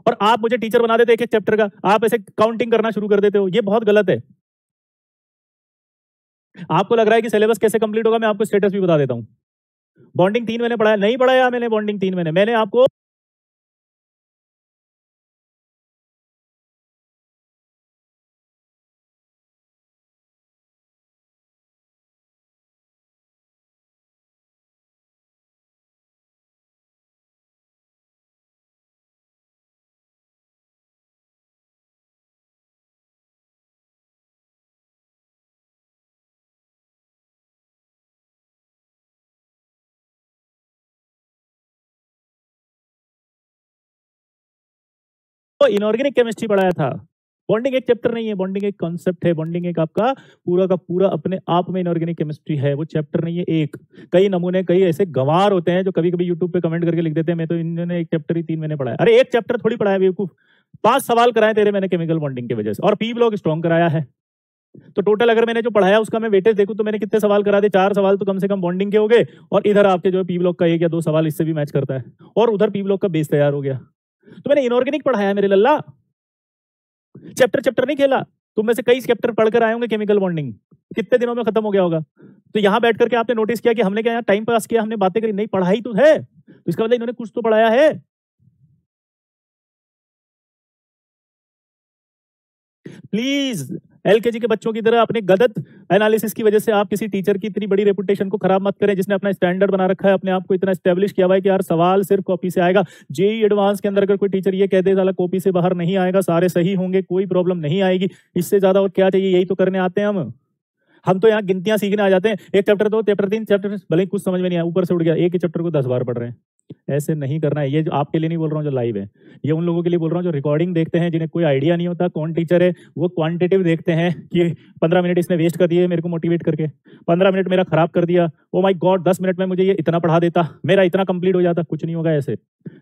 Speaker 1: और आप मुझे टीचर बना देते एक एक चैप्टर का, आप ऐसे काउंटिंग करना शुरू कर देते हो, ये बहुत गलत है। आपको लग रहा है कि सिलेबस कैसे कंप्लीट होगा, मैं आपको स्टेटस भी बता देता हूं। बॉन्डिंग 3 महीने पढ़ाया, नहीं पढ़ाया मैंने बॉन्डिंग 3 महीने, मैंने आपको इनऑर्गेनिक केमिस्ट्री पढ़ाया था। बॉन्डिंग एक चैप्टर नहीं है, बॉन्डिंग एक कॉन्सेप्ट है, बॉन्डिंग एक आपका पूरा का पूरा अपने आप में इनऑर्गेनिक केमिस्ट्री है, वो चैप्टर नहीं है एक। कई नमूने, कई ऐसे गंवार होते हैं जो कभी कभी यूट्यूब पे कमेंट करके लिख देते हैं मैं तो इन्होंने एक चैप्टर ही 3 महीने पढ़ाया। अरे एक चैप्टर थोड़ी पढ़ाया बेवकूफ, 5 सवाल कराए तेरे मैंने केमिकल बॉन्डिंग की वजह से, और पी ब्लॉक स्ट्रॉन्ग कराया है। तो टोटल अगर मैंने जो पढ़ाया उसका मैं वेटेज देखूं तो मैंने कितने सवाल करा दे, 4 सवाल तो कम से कम बॉन्डिंग के हो गए, और इधर आपके जो पी ब्लॉक का 1 या 2 सवाल इससे भी मैच करता है, और उधर पी ब्लॉक का बेस तैयार हो गया। तो मैंने इनऑर्गेनिक पढ़ाया है मेरे लल्ला, चैप्टर चैप्टर नहीं खेला। तुम में से कई चैप्टर पढ़कर आए होंगे केमिकल बॉन्डिंग, कितने दिनों में खत्म हो गया होगा। तो यहां बैठ करके आपने नोटिस किया कि हमने क्या यहाँ टाइम पास किया, हमने बातें करी, नहीं पढ़ाई तो है, तो इसका मतलब इन्होंने कुछ तो पढ़ाया है। प्लीज एलकेजी के बच्चों की तरह अपने गलत एनालिसिस की वजह से आप किसी टीचर की इतनी बड़ी रेपुटेशन को खराब मत करें, जिसने अपना स्टैंडर्ड बना रखा है, अपने आप को इतना स्टैब्लिश किया हुआ है कि यार सवाल सिर्फ कॉपी से आएगा। जेई एडवांस के अंदर अगर कोई टीचर ये कह दे साला कॉपी से बाहर नहीं आएगा, सारे सही होंगे, कोई प्रॉब्लम नहीं आएगी, इससे ज्यादा और क्या चाहिए, यही तो करने आते हैं हम तो यहाँ गिनतियां सीखने आ जाते हैं। एक चैप्टर 2 चैप्टर 3 चैप्टर भले ही कुछ समझ में नहीं आया, ऊपर से उड़ गया, एक ही चैप्टर को 10 बार पढ़ रहे हैं। ऐसे नहीं करना है। ये जो आपके लिए नहीं बोल रहा हूँ जो लाइव है, ये उन लोगों के लिए बोल रहा हूँ जो रिकॉर्डिंग देखते हैं, जिन्हें कोई आइडिया नहीं होता कौन टीचर है, वो क्वांटिटेटिव देखते हैं कि 15 मिनट इसने वेस्ट कर दिए मेरे को मोटिवेट करके, 15 मिनट मेरा खराब कर दिया, ओ माय गॉड 10 मिनट में मुझे ये इतना पढ़ा देता, मेरा इतना कंप्लीट हो जाता। कुछ नहीं होगा ऐसे।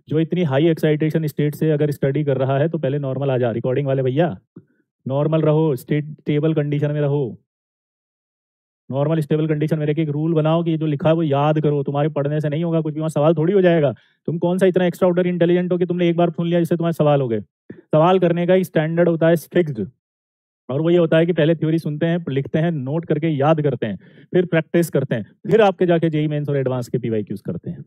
Speaker 1: जो इतनी हाई एक्साइटेशन स्टेट से अगर स्टडी कर रहा है तो पहले नॉर्मल आ जा। रिकॉर्डिंग वाले भैया नॉर्मल रहो, स्टेबल कंडीशन में रहो, नॉर्मल स्टेबल कंडीशन में रह के एक रूल बनाओ कि ये जो लिखा है वो याद करो। तुम्हारे पढ़ने से नहीं होगा कुछ भी, वहाँ सवाल थोड़ी हो जाएगा। तुम कौन सा इतना एक्स्ट्रा ऑर्डर इंटेलिजेंट हो कि तुमने एक बार सुन लिया जिससे तुम्हारे सवाल हो गए। सवाल करने का स्टैंडर्ड होता है फिक्स्ड, और वो ये होता है कि पहले थ्योरी सुनते हैं, लिखते हैं, नोट करके याद करते हैं, फिर प्रैक्टिस करते हैं, फिर आपके जाके जेईई मेंस और एडवांस के पीवाईक्यूज करते हैं।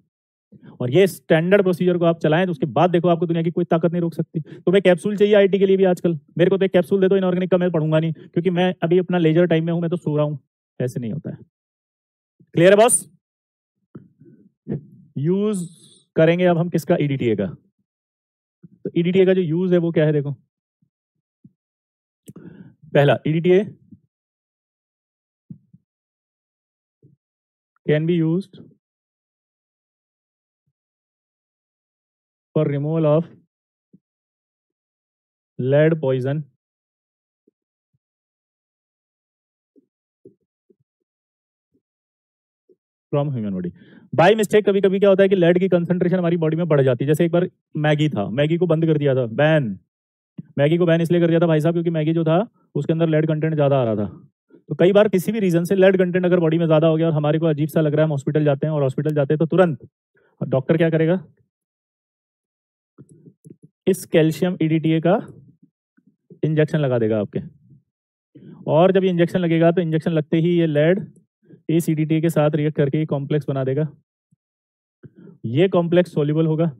Speaker 1: और ये स्टैंडर्ड प्रोसीजर को आप चलाएं तो उसके बाद देखो आपको दुनिया की कोई ताकत नहीं रोक सकती। तुम्हें कैप्सूल चाहिए आईटी के लिए भी आजकल, मेरे को तो एक कैप्सूल दे दो इनऑर्गेनिक का, मैं पढ़ूंगा नहीं, क्योंकि मैं अभी अपना लेजर टाइम में हूं, मैं तो सो रहा हूं। ऐसे नहीं होता है। क्लियर है बॉस? यूज करेंगे अब हम किसका, ईडीटीए का। तो ईडीटीए का जो यूज है वो क्या है, देखो। पहला, EDTA can be used for removal of lead poison from human body. By mistake कभी कभी क्या होता है कि लेड की कंसंट्रेशन हमारी बॉडी में बढ़ जाती है। जैसे एक बार मैगी था, मैगी को बंद कर दिया था, बैन। मैगी को बैन इसलिए कर दिया था भाई साहब क्योंकि मैगी जो था उसके अंदर लेड कंटेंट ज्यादा आ रहा था। तो कई बार किसी भी रीजन से लेड कंटेंट अगर बॉडी में ज्यादा हो गया और हमारे को अजीब सा लग रहा है, हम हॉस्पिटल जाते हैं, और हॉस्पिटल जाते हैं तो तुरंत डॉक्टर क्या करेगा, इस कैल्शियम ईडीटीए का इंजेक्शन लगा देगा आपके। और जब ये इंजेक्शन लगेगा तो इंजेक्शन लगते ही ये लेड इस ईडीटीए के साथ रिएक्ट करके ये कॉम्प्लेक्स बना देगा। ये कॉम्प्लेक्स सोल्यूबल होगा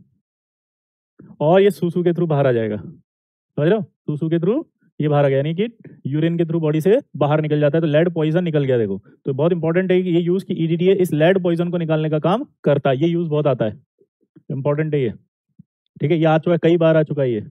Speaker 1: और ये सूसू के थ्रू बाहर आ जाएगा। समझ रहे हो, सूसू के थ्रू ये बाहर आ गया, यानी कि यूरिन के थ्रू बॉडी से बाहर निकल जाता है। तो लेड पॉइजन निकल गया। देखो, तो बहुत इंपॉर्टेंट है कि ये यूज की ईडीटीए इस लेड पॉइजन को निकालने का काम करता है। ये यूज बहुत आता है, इंपॉर्टेंट है ये। ठीक है, ये आ चुका है, कई बार आ चुका है ये।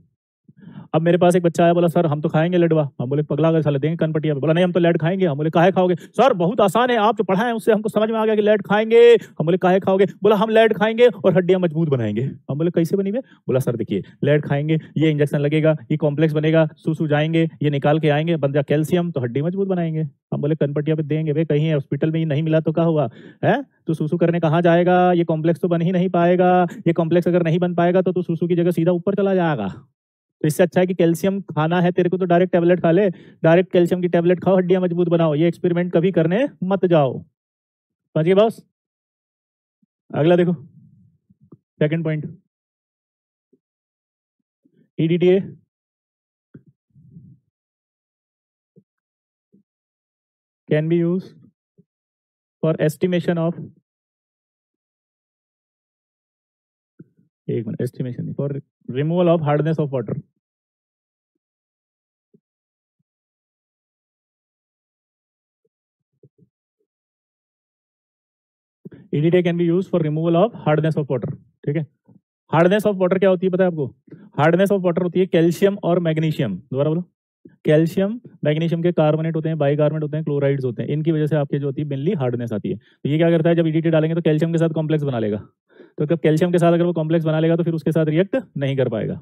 Speaker 1: अब मेरे पास एक बच्चा आया, बोला सर हम तो खाएंगे लडवा। हम बोले पगला कर साले देंगे कनपटिया पे। बोला नहीं हम तो लेड खाएंगे। हम बोले काहे खाओगे? सर बहुत आसान है, आप जो पढ़ाए हैं उससे हमको समझ में आ गया कि लेड खाएंगे। हम बोले काहे खाओगे? बोला हम लेड खाएंगे और हड्डियां मजबूत बनाएंगे। हम बोले कैसे बनी? बोला सर देखिए, लेड खाएंगे, ये इंजेक्शन लगेगा, ये कॉम्प्लेक्स बनेगा, सूसू जाएंगे, ये निकाल के आएंगे, बन जा कैल्शियम, तो हड्डी मजबूत बनाएंगे। हम बोले कनपटिया पे देंगे भाई, कहीं हॉस्पिटल में ही नहीं मिला तो क्या हुआ है? तो सूसू करने कहाँ जाएगा? ये कॉम्प्लेक्स तो बन ही नहीं पाएगा। ये कॉम्प्लेक्स अगर नहीं बन पाएगा तो तू सूसू की जगह सीधा ऊपर चला जाएगा। तो इससे अच्छा है कि कैल्शियम खाना है तेरे को तो डायरेक्ट टेबलेट खा ले, डायरेक्ट कैल्शियम की टेबलेट खाओ, हड्डियां मजबूत बनाओ। ये एक्सपेरिमेंट कभी करने मत जाओ। समझ गए बॉस? अगला देखो, second point, EDTA can be use for estimation of, एक minute, estimation for removal of hardness of water. EDTA can be use for removal of hardness of water. ठीक है, हार्डनेस ऑफ वाटर क्या होती है पता है आपको? हार्डनेस ऑफ वाटर होती है कैल्शियम और मैग्नीशियम। दोबारा बोलो, कैल्शियम मैग्नीशियम के कार्बोनेट होते हैं, बाइकार्बोनेट होते हैं, क्लोराइड्स होते हैं। इनकी वजह से आपकी जो होती है मेनली हार्डनेस आती है। तो ये क्या करता है, जब ईडीटी डालेंगे तो कैल्शियम के साथ कॉम्प्लेक्स बना लेगा। तो जब कैल्शियम के साथ अगर वो कॉम्प्लेक्स बना लेगा तो फिर उसके साथ रिएक्ट नहीं कर पाएगा।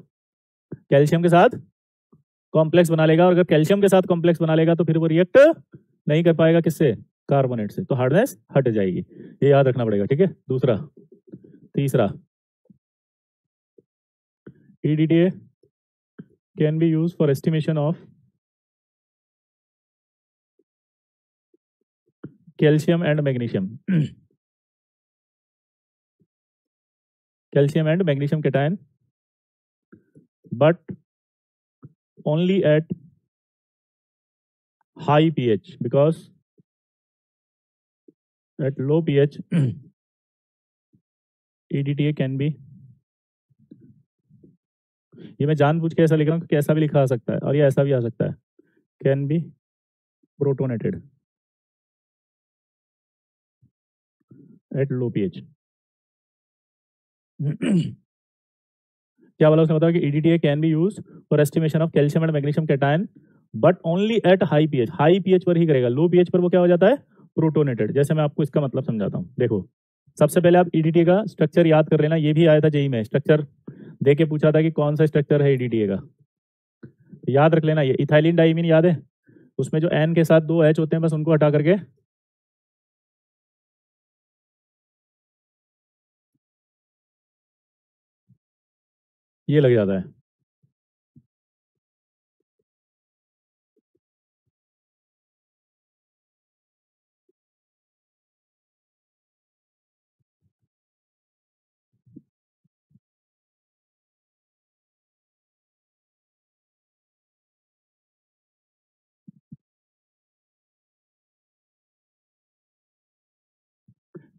Speaker 1: कैल्शियम के साथ कॉम्प्लेक्स बना लेगा, और अगर कैल्शियम के साथ कॉम्प्लेक्स बना लेगा तो फिर वो रिएक्ट नहीं कर पाएगा किससे, कार्बोनेट से, तो हार्डनेस हट जाएगी। ये याद रखना पड़ेगा। ठीक है, दूसरा, तीसरा, EDTA can be use for estimation of calcium and magnesium calcium and magnesium cation, but only at high pH, because at low pH EDTA can be, ये मैं जानबूझ के ऐसा लिख रहा हूँ कि ऐसा भी लिखा आ सकता है और ये ऐसा भी आ सकता है, can be protonated at low pH. क्या बोला उसने, बताया कि EDTA can be use for estimation of calcium and magnesium cation but only at high pH. High pH पर ही करेगा, लो पीएच पर वो क्या हो जाता है, प्रोटोनेटेड। जैसे मैं आपको इसका मतलब समझाता हूँ। देखो, सबसे पहले आप ईडीटीए का स्ट्रक्चर याद कर लेना। ये भी आया था जेई में, स्ट्रक्चर दे के पूछा था कि कौन सा स्ट्रक्चर है ईडीटीए का, तो याद रख लेना। ये इथाइलिन डाइमीन याद है, उसमें जो एन के साथ दो एच होते हैं बस उनको हटा करके ये लग जाता है।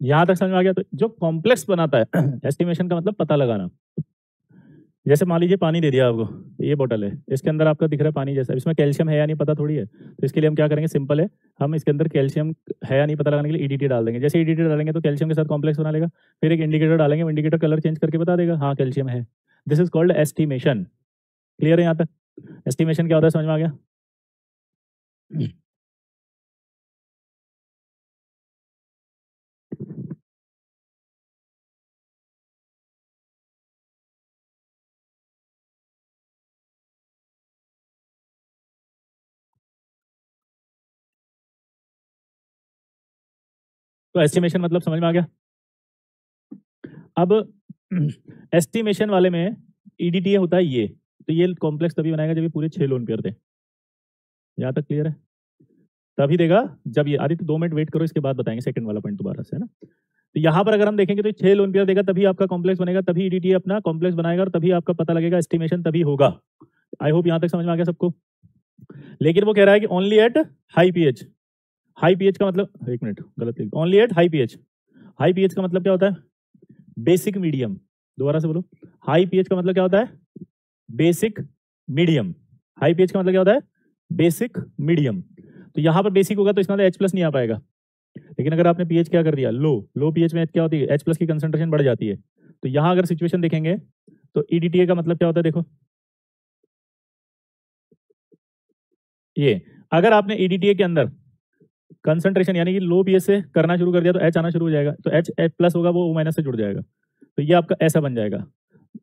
Speaker 1: यहां तक समझ में आ गया? तो जो कॉम्प्लेक्स बनाता है एस्टिमेशन का मतलब पता लगाना, जैसे मान लीजिए पानी दे दिया आपको, ये बोतल है, इसके अंदर आपका दिख रहा है पानी जैसा, इसमें कैल्शियम है या नहीं पता थोड़ी है, तो इसके लिए हम क्या करेंगे, सिंपल है, हम इसके अंदर कैल्शियम है या नहीं पता लगाने के लिए ईडीटी डाल देंगे। जैसे ईडीटी डालेंगे तो कैल्शियम के साथ कॉम्प्लेक्स बना लेगा, फिर एक इंडिकेटर डालेंगे, वो इंडिकेटर कलर चेंज करके बता देगा हाँ कैल्शियम है। This is called estimation. Clear है यहाँ तक? एस्टिमेशन क्या होता है समझ में आ गया? तो एस्टिमेशन मतलब समझ में आ गया? अब एस्टिमेशन वाले में ईडीटीए होता है ये, तो ये कॉम्प्लेक्स तभी बनाएगा जब ये पूरे 6 लोन पेयर दे। यहाँ तक क्लियर है? तभी देगा जब ये, आदित्य 2 मिनट वेट करो, इसके बाद बताएंगे सेकंड वाला पॉइंट दोबारा से, है ना? तो यहाँ पर अगर हम देखेंगे तो 6 लोन पेयर देगा, तभी आपका कॉम्प्लेक्स बनेगा, तभी ईडीटीए अपना कॉम्प्लेक्स बनाएगा और तभी आपका पता लगेगा, एस्टिमेशन तभी होगा। आई होप यहाँ तक समझ में आ गया सबको। लेकिन वो कह रहा है कि only at high pH. High pH का मतलब, एक मिनट गलत लिख, only at high pH. High pH का मतलब क्या होता है? Basic medium. दोबारा से बोलो, हाई पीएच का मतलब क्या होता है? Basic medium. हाई पीएच का मतलब क्या होता है? Basic medium. तो यहाँ पर बेसिक होगा तो इसका मतलब एच प्लस नहीं आ पाएगा। लेकिन अगर आपने पीएच क्या कर दिया, लो, लो पीएच में क्या होती है, एच प्लस की कंसंट्रेशन बढ़ जाती है। तो यहाँ अगर सिचुएशन देखेंगे तो ईडीटीए का मतलब क्या होता है, देखो ये, अगर आपने ईडीटीए के अंदर कंसंट्रेशन यानी कि लो पीएच से करना शुरू कर दिया तो एच आना शुरू हो जाएगा, तो एच एच प्लस होगा वो ओ माइनस से जुड़ जाएगा, तो ये आपका ऐसा बन जाएगा।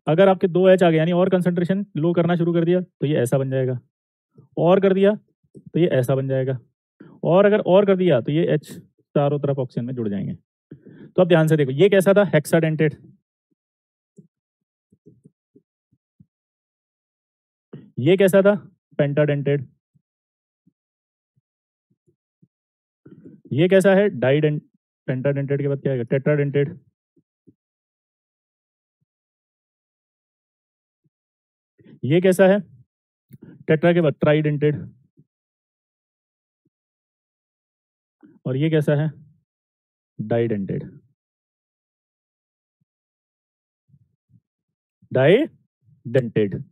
Speaker 1: अगर आपके 2 एच आ गए यानी और कंसंट्रेशन लो करना शुरू कर दिया तो ये ऐसा बन जाएगा, और कर दिया तो ये ऐसा बन जाएगा, और अगर और कर दिया तो ये एच चारों तरफ ऑक्सीजन में जुड़ जाएंगे। तो अब ध्यान से देखो, ये कैसा था, हेक्साडेंटेड। ये कैसा था, पेंटाडेंटेड। ये कैसा है, डाइडेंट। पेंटाडेंटेड के बाद क्या आएगा, टेट्राडेंटेड। ये कैसा है, टेट्रा के बाद ट्राइडेंटेड। और ये कैसा है, डाइडेंटेड। डाइडेंटेड।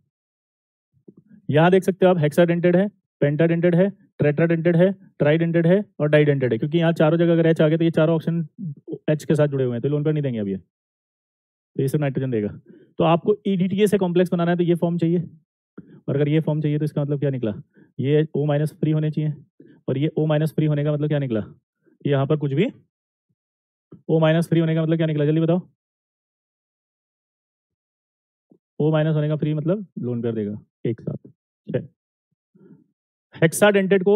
Speaker 1: यहाँ देख सकते हो आप, हेक्साडेंटेड है, पेंटाडेंटेड है, टेट्राडेंटेड है, ट्राइडेंटेड है और डाइडेंटेड है, क्योंकि यहाँ चारों जगह अगर एच आ गए तो ये चारों ऑप्शन एच के साथ जुड़े हुए हैं, तो लोन पर नहीं देंगे अभी, तो ये सिर्फ नाइट्रोजन देगा। तो आपको ईडीटीए से कॉम्प्लेक्स बनाना है तो ये फॉर्म चाहिए, और अगर ये फॉर्म चाहिए तो इसका मतलब क्या निकला, ये ओ माइनस फ्री होने चाहिए, और ये ओ माइनस फ्री होने का मतलब क्या निकला, कि यहाँ पर कुछ भी ओ माइनस फ्री होने का मतलब क्या निकला, जल्दी बताओ। ओ माइनस होने का फ्री मतलब लोन पेयर देगा एक साथ 6। हेक्साडेंटेड को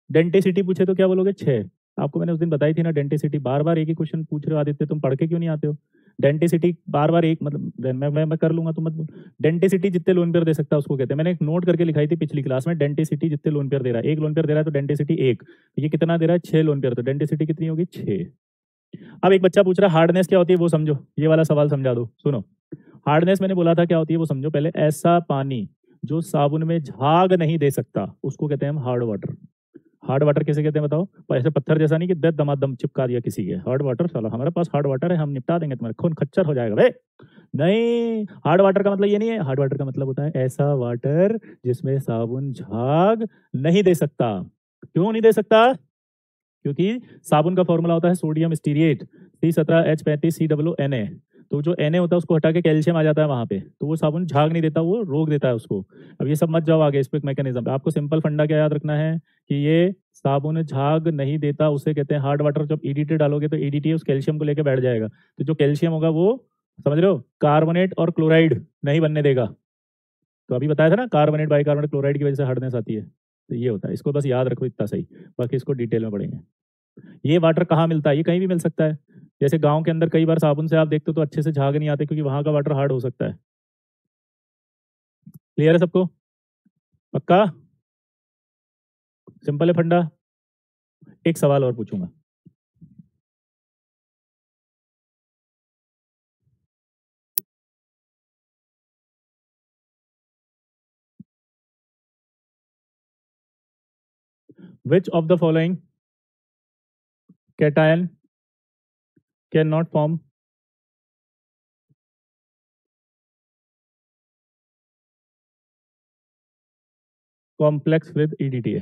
Speaker 1: डेंटिसिटी पूछे तो क्या बोलोगे, 6। आपको मैंने उस दिन बताई थी ना डेंटिसिटी, बार बार एक ही क्वेश्चन पूछ रहे हो आदित्य, तुम पढ़ के क्यों नहीं आते हो? डेंटिसिटी बार बार एक मतलब, मैं कर लूंगा तुम मत बोल। डेंटिसिटी जितने लोन पेयर दे सकता है उसको कहते हैं, मैंने एक नोट करके लिखाई थी पिछली क्लास में, डेंटिसिटी जितने लोन पेयर दे रहा है, एक लोन पेयर दे रहा है तो डेंटिसिटी एक, ये कितना दे रहा है, 6 लोन पेयर, तो डेंटिसिटी कितनी होगी, 6। अब एक बच्चा पूछ रहा है हार्डनेस क्या होती है वो समझो, ये वाला सवाल समझा दो, सुनो। हार्डनेस मैंने बोला था क्या होती है वो समझो पहले, ऐसा पानी जो साबुन में झाग नहीं दे सकता उसको कहते हैं हम हार्ड वाटर। हार्ड वाटर किसे कहते हैं बताओ? ऐसे पत्थर जैसा नहीं कि दे दमादम चिपका दिया किसी के, हार्ड वाटर, साला हमारे पास हार्ड वाटर है, हम निपटा देंगे, तुम्हारे खून खच्चर हो जाएगा बे। नहीं, हार्ड वाटर का मतलब ये नहीं है, हार्ड वाटर का मतलब होता है ऐसा वाटर जिसमें साबुन झाग नहीं दे सकता। क्यों नहीं दे सकता? क्योंकि साबुन का फॉर्मूला होता है सोडियम स्टीरिएट, C17H35COO Na। तो जो Na होता है उसको हटा के कैल्शियम आ जाता है वहां पे, तो वो साबुन झाग नहीं देता, वो रोक देता है उसको। अब ये सब मत जाओ आगे, इस पे मैकेनिज्म, आपको सिंपल फंडा क्या याद रखना है कि ये साबुन झाग नहीं देता उसे कहते हैं हार्ड वाटर। जब ईडीटी डालोगे तो ईडीटी उस कैल्शियम को लेकर बैठ जाएगा, तो जो कैल्शियम होगा वो, समझ रहे हो, कार्बोनेट और क्लोराइड नहीं बनने देगा। तो अभी बताया था ना, कार्बोनेट बाइकार्बोनेट क्लोराइड की वजह से हार्डनेस आती है, तो ये होता है, इसको बस याद रखो इतना सही, बाकी इसको डिटेल में पढ़ेंगे। ये वाटर कहाँ मिलता है, ये कहीं भी मिल सकता है। जैसे गांव के अंदर कई बार साबुन से आप देखते हो तो अच्छे से झाग नहीं आते, क्योंकि वहां का वाटर हार्ड हो सकता है। क्लियर है सबको? पक्का? सिंपल है फंडा। एक सवाल और पूछूंगा। Which of the following cation can not form complex with EDTA।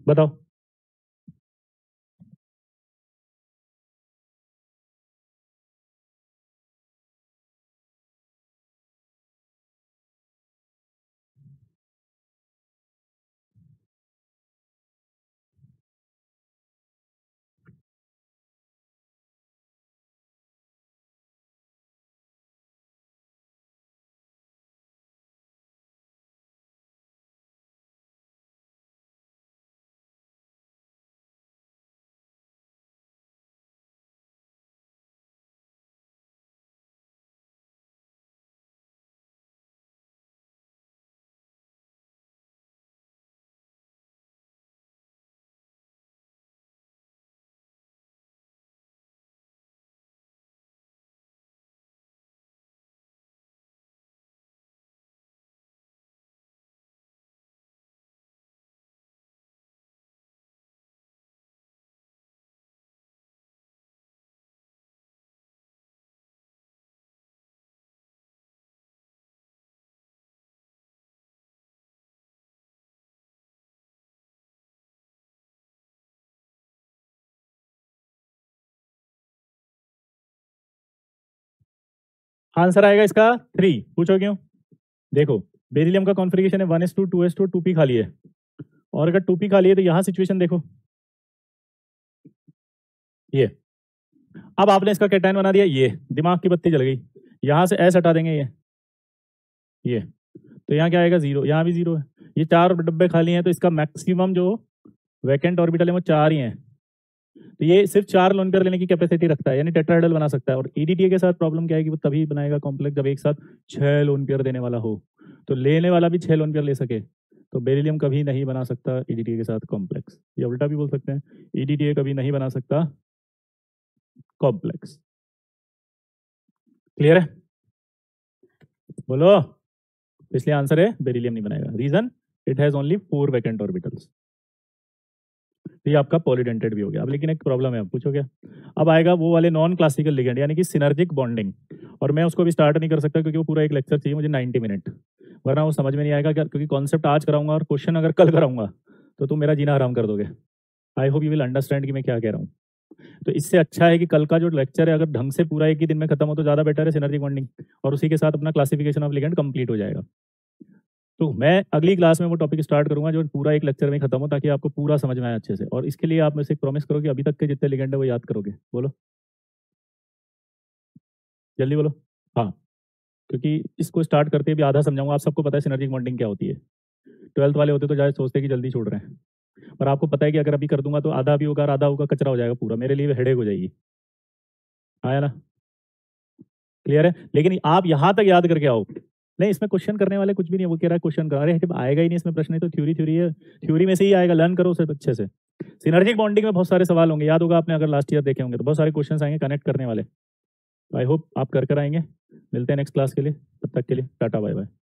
Speaker 1: बताओ। आंसर आएगा इसका 3। पूछो क्यों। देखो बेरिलियम का कॉन्फ़िगरेशन है 1s2 2s2 2p खाली है, और अगर 2p खाली है तो यहाँ सिचुएशन देखो, ये अब आपने इसका कैटायन बना दिया, ये दिमाग की बत्ती जल गई। यहाँ से S हटा देंगे, ये तो यहाँ क्या आएगा 0, यहाँ भी 0 है। ये 4 डब्बे खाली हैं, तो इसका मैक्सिमम जो वैकेंट ऑर्बिटल है वो 4 ही हैं। तो ये सिर्फ 4 लोन पेयर लेने की कैपेसिटी रखता है, यानी टेट्राहेड्रल बना सकता है। और EDTA के साथ प्रॉब्लम क्या है कि वो तभी बनाएगा कॉम्प्लेक्स जब एक साथ 6 लोन पेयर देने वाला हो, तो लेने वाला भी 6 लोन पेयर ले सके। तो बेरिलियम कभी नहीं बना सकता EDTA के साथ कॉम्प्लेक्स, या उल्टा भी बोल सकते हैं EDTA कभी नहीं बना सकता कॉम्प्लेक्स। क्लियर है, बोलो। इसलिए आंसर है बेरिलियम नहीं बनाएगा। Reason, it has only 4 vacant orbitals. तो ये आपका पॉलीडेंटेड भी हो गया। अब लेकिन एक प्रॉब्लम है, अब पूछो क्या। अब आएगा वो वाले नॉन क्लासिकल लिगेंड, यानी कि सिनर्जिक बॉन्डिंग, और मैं उसको भी स्टार्ट नहीं कर सकता क्योंकि वो पूरा एक लेक्चर चाहिए मुझे 90 मिनट, वरना वो समझ में नहीं आएगा क्या, क्योंकि कॉन्सेप्ट आज कराऊंगा और क्वेश्चन अगर कल कराऊंगा तो तुम मेरा जीना हराम कर दोगे। I hope you will understand कि मैं क्या कह रहा हूँ। तो इससे अच्छा है कि कल का जो लेक्चर है अगर ढंग से पूरा एक ही दिन में खत्म हो तो ज़्यादा बेटर है सिनर्जिक बॉन्डिंग, और उसी के साथ अपना क्लासिफिकेशन ऑफ लिगेंड कंप्लीट हो जाएगा। तो मैं अगली क्लास में वो टॉपिक स्टार्ट करूंगा जो पूरा एक लेक्चर में खत्म हो, ताकि आपको पूरा समझ में आए अच्छे से। और इसके लिए आप मेरे से प्रॉमिस करो कि अभी तक के जितने लिगेंड है वो याद करोगे। बोलो जल्दी बोलो। हाँ, क्योंकि इसको स्टार्ट करते ही भी आधा समझाऊंगा। आप सबको पता है सिनर्जिक बॉन्डिंग क्या होती है। 12th वाले होते तो जाए सोचते कि जल्दी छोड़ रहे हैं, पर आपको पता है कि अगर अभी कर दूंगा तो आधा भी होगा और आधा होगा, कचरा हो जाएगा पूरा, मेरे लिए हेडेक हो जाएगी। आया ना, क्लियर है। लेकिन आप यहाँ तक याद करके आओ। नहीं, इसमें क्वेश्चन करने वाले कुछ भी नहीं है, वो कह रहा है क्वेश्चन करा रहे, जब आएगा ही नहीं इसमें प्रश्न, तो थ्योरी थ्योरी है, थ्योरी में से ही आएगा, लर्न करो उसे अच्छे से। सिनर्जिक बॉन्डिंग में बहुत सारे सवाल होंगे, याद होगा आपने अगर लास्ट ईयर देखे होंगे तो बहुत सारे क्वेश्चन आएंगे कनेक्ट करने वाले। आई होप आप कर आएंगे। मिलते हैं नेक्स्ट क्लास के लिए, तब तक के लिए टाटा बाय बाय।